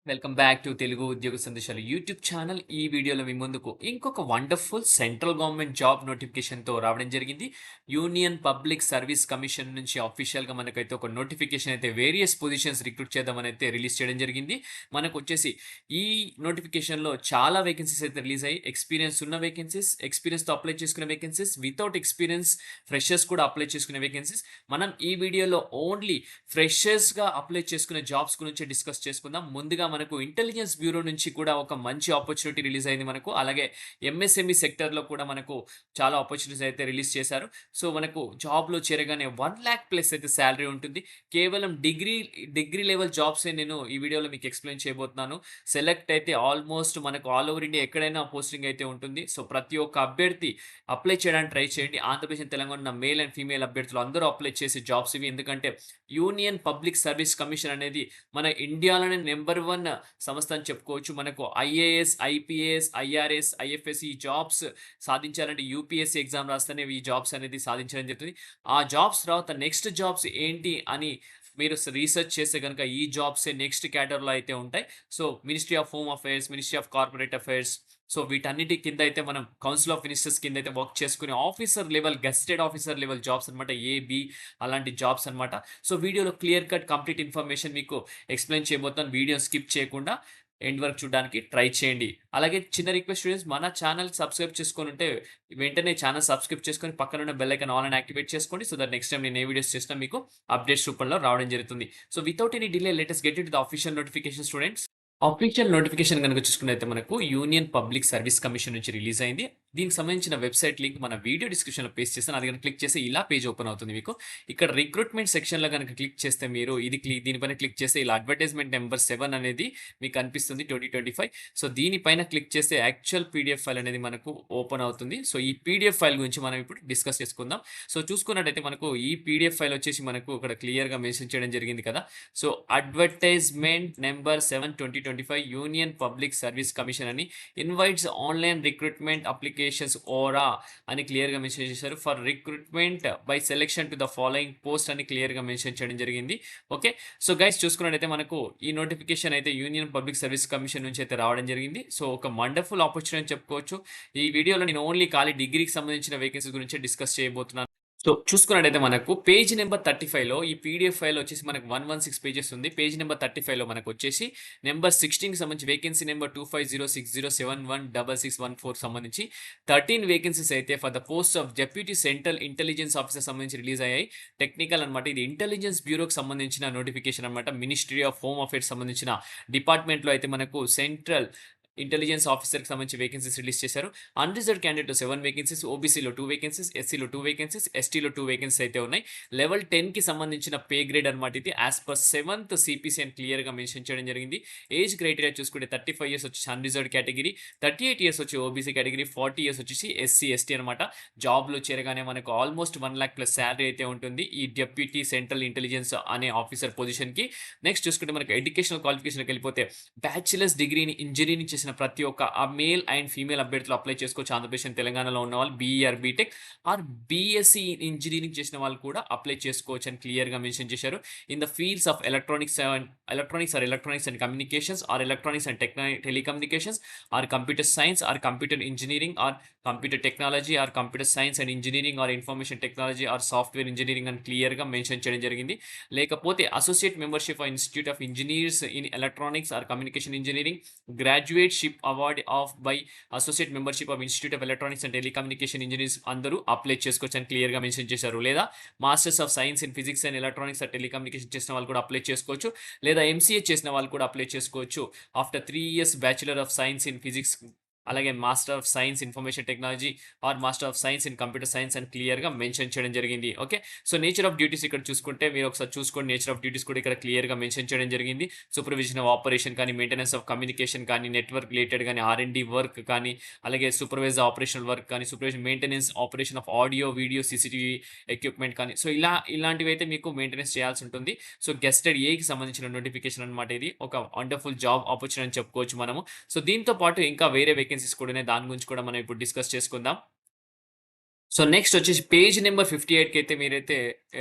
Welcome back to Telugu ఉద్యోగ సందేశాలు YouTube channel. ఈ వీడియోలో మీ ముందుకు ఇంకొక వండర్ఫుల్ సెంట్రల్ గవర్నమెంట్ జాబ్ నోటిఫికేషన్తో రావడం జరిగింది. యూనియన్ పబ్లిక్ సర్వీస్ కమిషన్ నుంచి అఫీషియల్గా మనకైతే ఒక నోటిఫికేషన్ అయితే వేరియస్ పొజిషన్స్ రిక్రూట్ చేద్దామని అయితే రిలీజ్ చేయడం జరిగింది. మనకు వచ్చేసి ఈ నోటిఫికేషన్లో చాలా వేకెన్సీస్ అయితే రిలీజ్ అయ్యి, ఎక్స్పీరియన్స్ ఉన్న వేకెన్సీస్, ఎక్స్పీరియన్స్తో అప్లై చేసుకునే వేకెన్సీస్, వితౌట్ ఎక్స్పీరియన్స్ ఫ్రెషర్స్ కూడా అప్లై చేసుకునే వేకెన్సీస్. మనం ఈ వీడియోలో ఓన్లీ ఫ్రెషర్స్‌గా అప్లై చేసుకునే జాబ్స్ గురించి డిస్కస్ చేసుకుందాం. ముందుగా మనకు ఇంటెలిజెన్స్ బ్యూరో నుంచి కూడా ఒక మంచి ఆపర్చునిటీ రిలీజ్ అయింది మనకు. అలాగే ఎంఎస్ఎంఈ సెక్టర్‌లో కూడా మనకు చాలా ఆపర్చునిటీస్ అయితే రిలీజ్ చేశారు. సో, మనకు జాబ్‌లో చేరగానే 1,00,000 ప్లస్ అయితే సాలరీ ఉంటుంది. కేవలం డిగ్రీ లెవెల్ జాబ్సే నేను ఈ వీడియోలో మీకు ఎక్స్‌ప్లెయిన్ చేయబోతున్నాను. సెలెక్ట్ అయితే ఆల్మోస్ట్ మనకు ఆల్ ఓవర్ ఇండియా ఎక్కడైనా పోస్టింగ్ అయితే ఉంటుంది. సో, ప్రతి ఒక్క అభ్యర్థి అప్లై చేయడానికి ట్రై చేయండి. ఆంధ్రప్రదేశ్, తెలంగాణ ఉన్న మేల్ అండ్ ఫీమేల్ అభ్యర్థులు అందరూ అప్లై చేసే జాబ్స్ ఇవి. ఎందుకంటే యూనియన్ పబ్లిక్ సర్వీస్ కమిషన్ అనేది మన ఇండియాలోనే నెంబర్ 1 సంస్థ అని చెప్పుకోవచ్చు. మనకు ఐఏఎస్, ఐపీఎస్, ఐఆర్ఎస్, ఐఎఫ్ఎస్ ఈ జాబ్స్ సాధించాలంటే యూపీఎస్సీ ఎగ్జామ్ రాస్తేనే ఈ జాబ్స్ అనేది సాధించడం జరుగుతుంది. ఆ జాబ్స్ తర్వాత నెక్స్ట్ జాబ్స్ ఏంటి అని మీరు రీసెర్చ్ చేస్తే గనుక ఈ జాబ్సే నెక్స్ట్ క్యాడర్‌లో అయితే ఉంటాయి. So, ministry of home affairs, ministry of corporate affairs, so వీటన్నిటి కింద అయితే మనం కౌన్సిల్ ఆఫ్ మినిస్టర్స్ కింద అయితే వర్క్ చేసుకునే officer level, గెస్టెడ్ officer level jobs అనమాట. ఏ, బి అలాంటి జాబ్స్ అనమాట. సో, వీడియోలో క్లియర్ కట్ కంప్లీట్ ఇన్ఫర్మేషన్ మీకు ఎక్స్‌ప్లెయిన్ చేయబోతున్నాను. వీడియో స్కిప్ చేయకుండా ఎండ్ వరకు చూడడానికి ట్రై చేయండి. అలాగే చిన్న రిక్వెస్ట్ స్టూడెంట్స్, మన ఛానల్ సబ్స్క్రైబ్ చేసుకొనుంటే వెంటనే ఛానల్ సబ్స్క్రైబ్ చేసుకొని పక్కన ఉన్న బెల్ ఐకాన్ ఆల్ అని యాక్టివేట్ చేసుకోండి. సో దట్ నెక్స్ట్ టైమ్ నేను ఏ వీడియోస్ చేసినా మీకు అప్డేట్స్ రూపంలో రావడం జరుగుతుంది. So without any delay let us get into the official notification students. Official notification గనుక చూసుకున్నైతే మనకు యూనియన్ పబ్లిక్ సర్వీస్ కమిషన్ నుంచి రిలీజ్ అయింది. దీనికి సంబంధించిన వెబ్‌సైట్ లింక్ మన వీడియో డిస్క్రిప్షన్‌లో పేస్ట్ చేశాను. అది గనుక క్లిక్ చేస్తే ఇలా పేజ్ ఓపెన్ అవుతుంది మీకు. ఇక్కడ రిక్రూట్‌మెంట్ సెక్షన్‌లో గనుక క్లిక్ చేస్తే మీరు దీనిపైన క్లిక్ చేస్తే ఇలా అడ్వర్టైజ్‌మెంట్ నంబర్ 7 అనేది మీకు కనిపిస్తుంది 2025. సో, దీనిపైన క్లిక్ చేస్తే యాక్చువల్ పీడీఎఫ్ ఫైల్ అనేది మనకు ఓపెన్ అవుతుంది. సో, ఈ పీడీఎఫ్ ఫైల్ గురించి మనం ఇప్పుడు డిస్కస్ చేసుకుందాం. సో, చూసుకున్నట్టయితే మనకు ఈ పీడీఎఫ్ ఫైల్ వచ్చేసి మనకు ఇక్కడ క్లియర్‌గా మెన్షన్ చేయడం జరిగింది కదా! So, advertisement number 7 2025 union public service commission అని ఇన్వైట్స్ ఆన్‌లైన్ రిక్రూట్‌మెంట్ అప్లికేషన్స్ ఓరా అని క్లియర్‌గా మెన్షన్ చేశారు. For recruitment by selection to the following post అని క్లియర్‌గా మెన్షన్ చేయడం జరిగింది. ఓకే. సో, గైస్ చూసుకున్నట్టయితే మనకు ఈ నోటిఫికేషన్ అయితే యూనియన్ పబ్లిక్ సర్వీస్ కమిషన్ నుంచి అయితే రావడం జరిగింది. సో, ఒక వండర్‌ఫుల్ ఆపర్చునిటీ అని చెప్పుకోవచ్చు. ఈ వీడియోలో నేను ఓన్లీ ఖాళీ డిగ్రీకి సంబంధించిన వేకెన్సీస్ గురించే డిస్కస్ చేయబోతున్నాను. సో, చూసుకున్నట్టయితే మనకు పేజ్ నంబర్ 35లో ఈ పీడీఎఫ్ ఫైల్ వచ్చేసి మనకు 116 పేజెస్ ఉంది. పేజ్ నంబర్ 35లో మనకొచ్చేసి నంబర్ 16కి సంబంధించి వేకెన్సీ నంబర్ 2506071614 సంబంధించి 13 వేకెన్సీస్ అయితే for the post of deputy central intelligence officer సంబంధించి రిలీజ్ అయ్యాయి. టెక్నికల్ అనమాట. ఇది ఇంటెలిజెన్స్ బ్యూరోకి సంబంధించిన నోటిఫికేషన్ అనమాట. మినిస్ట్రీ ఆఫ్ హోమ్ అఫైర్స్ సంబంధించిన డిపార్ట్మెంట్‌లో అయితే మనకు సెంట్రల్ ఇంటెలిజెన్స్ ఆఫీసర్‌కి సంబంధించి వేకెన్సీస్ రిలీజ్ చేశారు. అన్‌రిజర్వ్డ్ క్యాండిడేట్ 7 వేకెన్సీస్, ఓబీసీలో 2 వేకెన్సీస్, ఎస్సీలో 2 వేకెన్సీస్, ఎస్టీలో 2 వేకెన్సీస్ అయితే ఉన్నాయి. లెవెల్ 10కి సంబంధించిన పే గ్రేడ్ అనమాట ఇది. యాస్ పర్ 7th సీపీసీ అని క్లియర్‌గా మెన్షన్ చేయడం జరిగింది. ఏజ్ క్రైటీరియా చూసుకుంటే 35 ఇయర్స్ వచ్చేసి అన్‌రిజర్వ్డ్ కేటగిరీ, 38 ఇయర్స్ వచ్చి ఓబీసీ కేటగిరీ, 40 ఇయర్స్ వచ్చేసి ఎస్సీ, ఎస్టీ అనమాట. జాబ్‌లో చేరగానే మనకు ఆల్మోస్ట్ 1,00,000 ప్లస్ సాలరీ అయితే ఉంటుంది. ఈ డెప్యూటీ సెంట్రల్ ఇంటెలిజెన్స్ అనే ఆఫీసర్ పొజిషన్‌కి. నెక్స్ట్ చూసుకుంటే మనకు ఎడ్యుకేషనల్ క్వాలిఫికేషన్‌కి వెళ్ళిపోతే బ్యాచిలర్స్ డిగ్రీని ఇంజినీరింగ్ చేసిన ప్రతి ఒక్క మేల్ అండ్ ఫీమేల్ అభ్యర్థులు అప్లై చేసుకోవచ్చు. ఆంధ్రప్రదేశ్ అండ్ తెలంగాణలో ఉన్నవాళ్ళు BE or BTech or BSc engineering చేసిన వాళ్ళు కూడా అప్లై చేసుకోవచ్చు అని క్లియర్‌గా మెన్షన్ చేశారు. In the fields of electronics and communications or electronics and telecommunications or computer science or computer engineering or computer technology or computer science and engineering or information technology or software engineering అని క్లియర్‌గా mention చేయడం జరిగింది. లేకపోతే associate membership of institute of engineers in electronics or communication engineering, graduateship award of by associate membership of institute of electronics and telecommunication engineers అందరూ apply చేసుకోవచ్చు అని క్లియర్‌గా mention చేశారు. లేదా masters of science in physics and electronics and telecommunication చేసిన వాళ్ళు కూడా apply చేసుకోవచ్చు. లేదా ఎంసీఏ చేసిన వాళ్ళు కూడా అప్లై చేసుకోవచ్చు. After 3 years bachelor of science in physics, అలాగే master of science information technology or master of science in computer science అని క్లియర్‌గా మెన్షన్ చేయడం జరిగింది. Okay. So, nature of duties ఇక్కడ చూసుకుంటే మీరు ఒకసారి చూసుకోండి. నేచర్ ఆఫ్ డ్యూటీస్ కూడా ఇక్కడ క్లియర్‌గా మెన్షన్ చేయడం జరిగింది. సూపర్విజన్ ఆఫ్ ఆపరేషన్ కానీ, మెయింటెనెన్స్ ఆఫ్ కమ్యూనికేషన్ కానీ, నెట్వర్క్ రిలేటెడ్ గాని, ఆర్&డి వర్క్ కానీ, అలాగే సూపర్వైజ్ ఆపరేషనల్ వర్క్ కానీ, supervision maintenance operation of audio, video, CCTV equipment కానీ, సో, ఇలాంటివైతే మీకు మెయింటెనెన్స్ చేయాల్సి ఉంటుంది. సో, గెస్టెడ్ ఏకి సంబంధించిన నోటిఫికేషన్ అనమాట ఇది. ఒక వండర్‌ఫుల్ జాబ్ ఆపర్చునిటీ అని చెప్పుకోవచ్చు మనము. సో, దీంతో పాటు ఇంకా వేరే వేకెన్సీస్ కూడా ఉన్నాయి. దాని గురించి కూడా మనం ఇప్పుడు డిస్కస్ చేసుకుందాం. సో నెక్స్ట్ వచ్చేసి పేజ్ నెంబర్ 58కి అయితే మీరైతే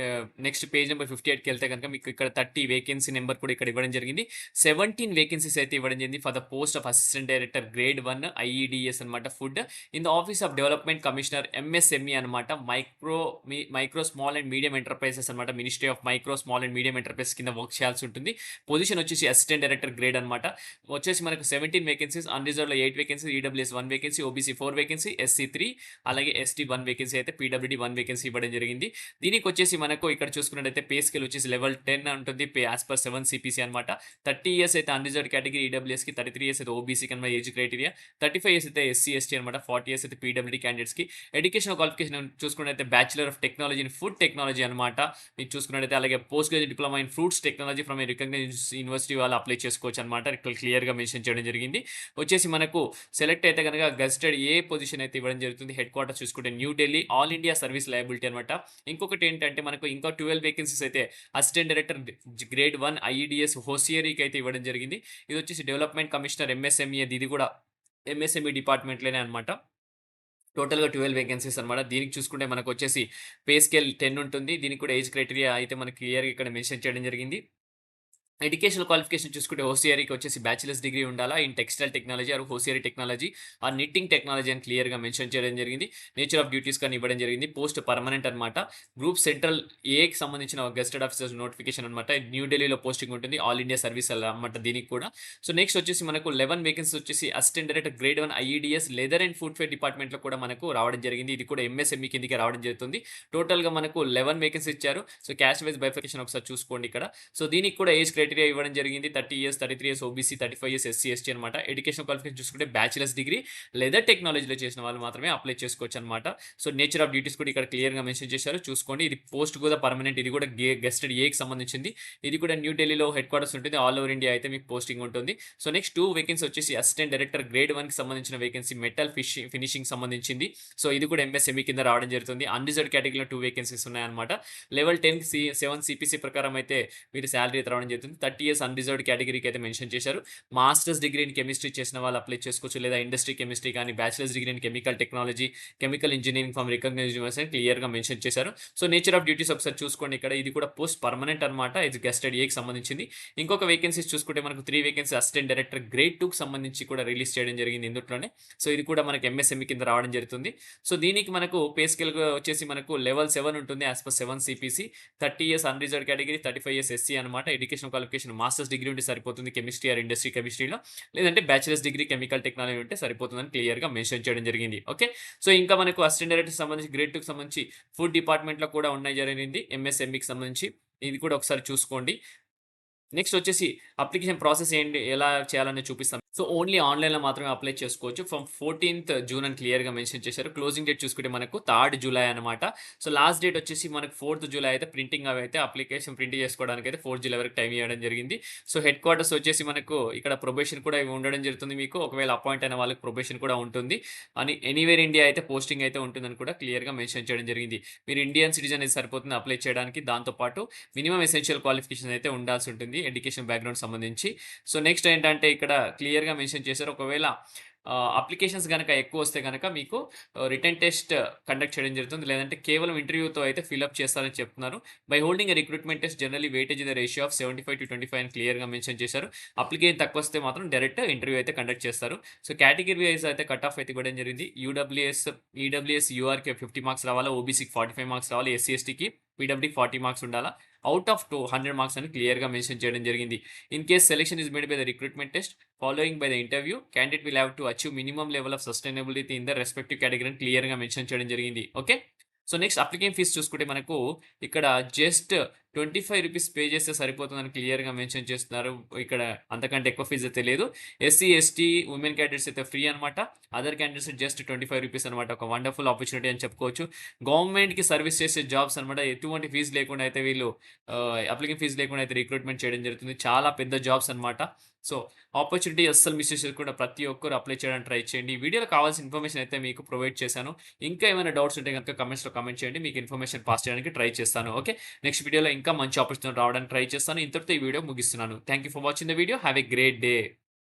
నెక్స్ట్ పేజ్ నెంబర్ 58కి వెళ్తే కనుక మీకు ఇక్కడ 30 వేకెన్సీ నెంబర్ కూడా ఇక్కడ ఇవ్వడం జరిగింది. 17 వేకెన్సీస్ అయితే ఇవ్వడం జరిగింది for the post of assistant director grade 1 IEDS అనమాట food in the office of development commissioner MSME అనమాట. Micro small and medium enterprises అనమాట. Ministry of micro small and medium enterprises కింద వర్క్ చేయాల్సి ఉంటుంది. పొజిషన్ వచ్చేసి అసిస్టెంట్ డైరెక్టర్ గ్రేడ్ అనమాట. వచ్చేసి మనకు 17 వేకెన్సీస్, అన్రిజర్వ్లో 8 vacancy, EWS 1 vacancy, OBC 4 vacancy, SC 3, అలాగే ఎస్టీ 1 వేకెన్సీ అయితే పీడబ్ల్యూడీ 1 వేకెన్సీ ఇవ్వడం జరిగింది. దీనికి వచ్చేసి మనకు ఇక్కడ చూసుకున్నట్టయితే పే స్కేల్ వచ్చేసి లెవెల్ 10 ఉంటుంది. పే యాజ్ పర్ 7 సిపిసి అనమాట. 30 ఇయర్స్ అయితే అన్రిజర్వ్డ్ కేటగిరీ ఈడబ్ల్యూఎస్కి, 33 ఇయర్స్ అయితే ఓబీసీకి అనమాట ఏజ్ క్రైటీరియా, 35 ఇయర్స్ అయితే ఎస్సీ ఎస్టీ అనమాట, 40 ఇయర్స్ అయితే పీడబ్ల్యూడీ క్యాండిడేట్స్కి. ఎడ్యుకేషన్ క్వాలిఫికేషన్ చూసుకున్నట్టయితే bachelor of technology in food technology అనమాట. మీకు చూసుకున్నట్టయితే అలాగే post graduate diploma in fruits technology from a recognised university వాళ్ళు అప్లై చేసుకోవచ్చు అనమాట. ఇక్కడ క్లియర్గా మెన్షన్ చేయడం జరిగింది. వచ్చేసి మనకు సెలెక్ట్ అయితే కనుక గెస్టెడ్ ఏ పొజిషన్ అయితే ఇవ్వడం జరుగుతుంది. హెడ్ క్వార్టర్ చూసుకుంటే new Delhi, all India service liability అనమాట. ఇంకొకటి ఏంటంటే మనకు ఇంకా 12 వేకెన్సీస్ అయితే అసిస్టెంట్ డైరెక్టర్ గ్రేడ్ 1 ఐఈడిఎస్ హోసియరీకి అయితే ఇవ్వడం జరిగింది. ఇది వచ్చేసి డెవలప్మెంట్ కమిషనర్ ఎంఎస్ఎంఈ, ఇది కూడా ఎంఎస్ఎంఈ డిపార్ట్మెంట్లోనే అనమాట. టోటల్‌గా 12 వేకెన్సీస్ అనమాట. దీనికి చూసుకుంటే మనకు వచ్చేసి పే స్కేల్ 10 ఉంటుంది. దీనికి కూడా ఏజ్ క్రైటీరియా అయితే మనకి క్లియర్‌గా ఇక్కడ మెన్షన్ చేయడం జరిగింది. ఎడ్యుకేషనల్ క్వాలిఫికేషన్ చూసుకుంటే హోసియరీకి వచ్చేసి బ్యాచిలర్స్ డిగ్రీ ఉండాలా in textile technology or hosiery technology or knitting technology అని క్లియర్‌గా మెన్షన్ చేయడం జరిగింది. నేచర్ ఆఫ్ డ్యూటీస్ కానీ ఇవ్వడం జరిగింది. పోస్ట్ పర్మనెంట్ అనమాట. గ్రూప్ సెంట్రల్ ఏకి సంబంధించిన గెస్టెడ్ ఆఫీసర్స్ నోటిఫికేషన్ అనమాట. న్యూ ఢిల్లీలో పోస్టింగ్ ఉంటుంది. ఆల్ ఇండియా సర్వీస్ అనమాట దీనికి కూడా. సో నెక్స్ట్ వచ్చేసి మనకు 11 వేకెన్సీస్ వచ్చేసి assistant director grade 1 IEDS leather and footwear డిపార్ట్మెంట్‌లో కూడా మనకు రావడం జరిగింది. ఇది కూడా ఎంఎస్ఎంఈ కిందకే రావడం జరుగుతుంది. టోటల్‌గా మనకు 11 వేకెన్సీ ఇచ్చారు. సో క్యాస్ట్ వైస్ బైఫర్కేషన్ ఒకసారి చూసుకోండి ఇక్కడ. సో దీనికి కూడా ఏజ్ క్రైటీరియా ఇవ్వడం జరిగింది. 30 years, 33 years OBC, 35 years SC ST అనమాట. ఎడ్యుకేషన్ క్వాలిఫికేషన్ చూసుకుంటే బ్యాచిలర్స్ డిగ్రీ లెదర్ టెక్నాలజీలో చేసిన వాళ్ళు మాత్రమే అప్లై చేసుకోవచ్చు అనమాట. సో నేచర్ ఆఫ్ డ్యూటీస్ కూడా ఇక్కడ క్లియర్‌గా మెన్షన్ చేశారు. చూసుకోండి. ఇది పోస్ట్ కూడా పర్మనెంట్. ఇది కూడా గెస్టెడ్ ఏకి సంబంధించింది. ఇది కూడా న్యూ ఢిల్లీలో హెడ్ క్వార్టర్స్ ఉంటుంది. ఆల్ ఓవర్ ఇండియా అయితే మీకు పోస్టింగ్ ఉంటుంది. సో నెక్స్ట్ 2 వేకెన్సీ వచ్చేసి అసిస్టెంట్ డైరెక్టర్ గ్రేడ్ 1కి సంబంధించిన వేకెన్సీ మెటల్ ఫినిషింగ్ సంబంధించింది. సో ఇది కూడా ఎంఎస్ఎంఈ కింద రావడం జరుగుతుంది. అన్రిజర్వ్డ్ కేటగిరీలో 2 వేకెన్సీస్ ఉన్నాయన్నమాట. లెవెల్ 10 7 సిపిసి ప్రకారం అయితే మీరు శాలరీ అయితే రావడం జరుగుతుంది. 30 ఇయర్స్ అన్రిజర్వ్డ్ కేటగిరీకి అయితే మెన్షన్ చేశారు. మాస్టర్స్ డిగ్రీ ఇన్ కెమిస్ట్రీ చేసిన వాళ్ళు అప్లై చేసుకోవచ్చు, లేదా ఇండస్ట్రీ కెమిస్ట్రీ కానీ bachelor's degree in chemical technology, chemical engineering from recognised university క్లియర్‌గా మెన్షన్ చేశారు. సో నేచర్ ఆఫ్ డ్యూటీస్ ఒకసారి చూసుకోండి ఇక్కడ. ఇది కూడా పోస్ట్ పర్మనెంట్ అనమాట. ఇది గెస్టెడ్ ఏకి సంబంధించింది. ఇంకొక వేకెన్సీస్ చూసుకుంటే మనకు 3 వేకెన్సీ అసిస్టెంట్ డైరెక్టర్ గ్రేడ్ 2కి సంబంధించి కూడా రిలీజ్ చేయడం జరిగింది ఇందులోనే. సో ఇది కూడా మనకి ఎంఎస్ఎంఈ కింద రావడం జరుగుతుంది. సో దీనికి మనకు పే స్కేల్ వచ్చేసి మనకు లెవెల్ 7 ఉంటుంది as per 7 CPC. 30 years unreserved category, 35 years SC అనమాట. ఎడ్యుకేషన్ క్వాలిఫికేషన్ మాస్టర్స్ డిగ్రీ ఉంటే సరిపోతుంది కెమిస్ట్రీ ఆర్ ఇండస్ట్రీ కెమిస్ట్రీలో, లేదంటే బ్యాచిలర్స్ డిగ్రీ కెమికల్ టెక్నాలజీ ఉంటే సరిపోతుందని క్లియర్‌గా మెన్షన్ చేయడం జరిగింది. ఓకే. సో ఇంకా మనకు అసిస్టెంట్ డైరెక్టర్‌కి సంబంధించి గ్రేడ్ 2కి సంబంధించి ఫుడ్ డిపార్ట్మెంట్‌లో కూడా ఉన్నాయి జరిగింది ఎంఎస్ఎంఈకి సంబంధించి. ఇది కూడా ఒకసారి చూసుకోండి. నెక్స్ట్ వచ్చేసి అప్లికేషన్ ప్రాసెస్ ఏంటి, ఎలా చేయాలని చూపిస్తాం. సో ఓన్లీ ఆన్‌లైన్‌లో మాత్రమే అప్లై చేసుకోవచ్చు. ఫ్రమ్ 14th జూన్ అని క్లియర్‌గా మెన్షన్ చేశారు. క్లోజింగ్ డేట్ చూసుకుంటే మనకు 3rd జూలై అనమాట. సో లాస్ట్ డేట్ వచ్చేసి మనకు 4th జూలై అయితే ప్రింటింగ్ అవి అయితే అప్లికేషన్ ప్రింట్ చేసుకోవడానికి అయితే 4th జూలై వరకు టైం ఇవ్వడం జరిగింది. సో హెడ్ క్వార్టర్స్ వచ్చేసి మనకు ఇక్కడ ప్రొబేషన్ కూడా ఉండడం జరుగుతుంది మీకు. ఒకవేళ అపాయింట్ అయిన వాళ్ళకి ప్రొబేషన్ కూడా ఉంటుంది. అని ఎనీవేర్ ఇండియా అయితే పోస్టింగ్ అయితే ఉంటుందని కూడా క్లియర్‌గా మెన్షన్ చేయడం జరిగింది. మీరు ఇండియన్ సిటిజన్ అయితే సరిపోతుంది అప్లై చేయడానికి. దాంతో పాటు మినిమమ్ ఎసెన్షియల్ క్వాలిఫికేషన్ అయితే ఉండాల్సి ఉంటుంది ఎడ్యుకేషన్ బ్యాక్‌గ్రౌండ్ సంబంధించి. సో నెక్స్ట్ ఏంటంటే ఇక్కడ క్లియర్‌గా మెన్షన్ చేశారు. ఒకవేళ అప్లికేషన్స్ గనక ఎక్కువ వస్తే గనక మీకు రిటన్ టెస్ట్ కండక్ట్ చేయడం జరుగుతుంది. లేదంటే కేవలం ఇంటర్వ్యూతో అయితే ఫిలప్ చేస్తారని చెప్తున్నారు. By holding a recruitment test generally weightage in the ratio of 75-25 అని క్లియర్‌గా మెన్షన్ చేశారు. అప్లికేషన్ తక్కువ వస్తే మాత్రం డైరెక్ట్ ఇంటర్వ్యూ అయితే కండక్ట్ చేస్తారు. సో కేటగిరీ వైస్ అయితే కట్ ఆఫ్ అయితే ఇవ్వడం జరిగింది. ఈడబ్ల్యూఎస్ యూఆర్‌కి 50 మార్క్స్ రావాలా, ఓబీసీకి 45 మార్క్స్ రావాలి, ఎస్సీ ఎస్టీకి పీడబ్ల్యూడీకి 40 మార్క్స్ ఉండాలా. అవుట్ ఆఫ్ 100 మార్క్స్ అని క్లియర్‌గా మెన్షన్ చేయడం జరిగింది. In case selection is made by the recruitment test following by the interview candidate will have to achieve minimum level of sustainability in the respective category అని క్లియర్‌గా mention చేయడం జరిగింది. Okay. So next application fees చూసుకుంటే మనకు ఇక్కడ just ₹25 pay చేస్తే సరిపోతుందని క్లియర్‌గా మెన్షన్ చేస్తున్నారు. ఇక్కడ అంతకంటే ఎక్కువ ఫీజ్ అయితే లేదు. ఎస్సీ, ఎస్టీ, ఉమెన్ క్యాండిడేట్స్ అయితే ఫ్రీ అనమాట. అదర్ క్యాండిడేట్స్ జస్ట్ ₹25 అనమాట. ఒక వండర్‌ఫుల్ ఆపర్చునిటీ అని చెప్పుకోవచ్చు. గవర్నమెంట్‌కి సర్వీస్ చేసే జాబ్స్ అనమాట. ఎటువంటి ఫీజ్ లేకుండా అయితే వీళ్ళు అప్లికేషన్ ఫీజ్ లేకుండా అయితే రిక్రూట్మెంట్ చేయడం జరుగుతుంది. చాలా పెద్ద జాబ్స్ అనమాట. సో ఆపర్చునిటీ అస్సలు మిస్ చేసుకోకుండా ప్రతి ఒక్కరు అప్లై చేయడానికి ట్రై చేయండి. ఈ వీడియోలో కావాల్సిన ఇన్ఫర్మేషన్ అయితే మీకు ప్రొవైడ్ చేశాను. ఇంకా ఏమైనా డౌట్స్ ఉంటే గనుక కామెంట్స్‌లో కామెంట్ చేయండి. మీకు ఇన్ఫర్మేషన్ పాస్ చేయడానికి ట్రై చేస్తాను. ఓకే. నెక్స్ట్ వీడియోలో ఇంకా మంచి ఆపర్చునిటీ రావడానికి ట్రై చేస్తాను. ఇంతటితో ఈ వీడియో ముగిస్తున్నాను. Thank you for watching the video. Have a great day.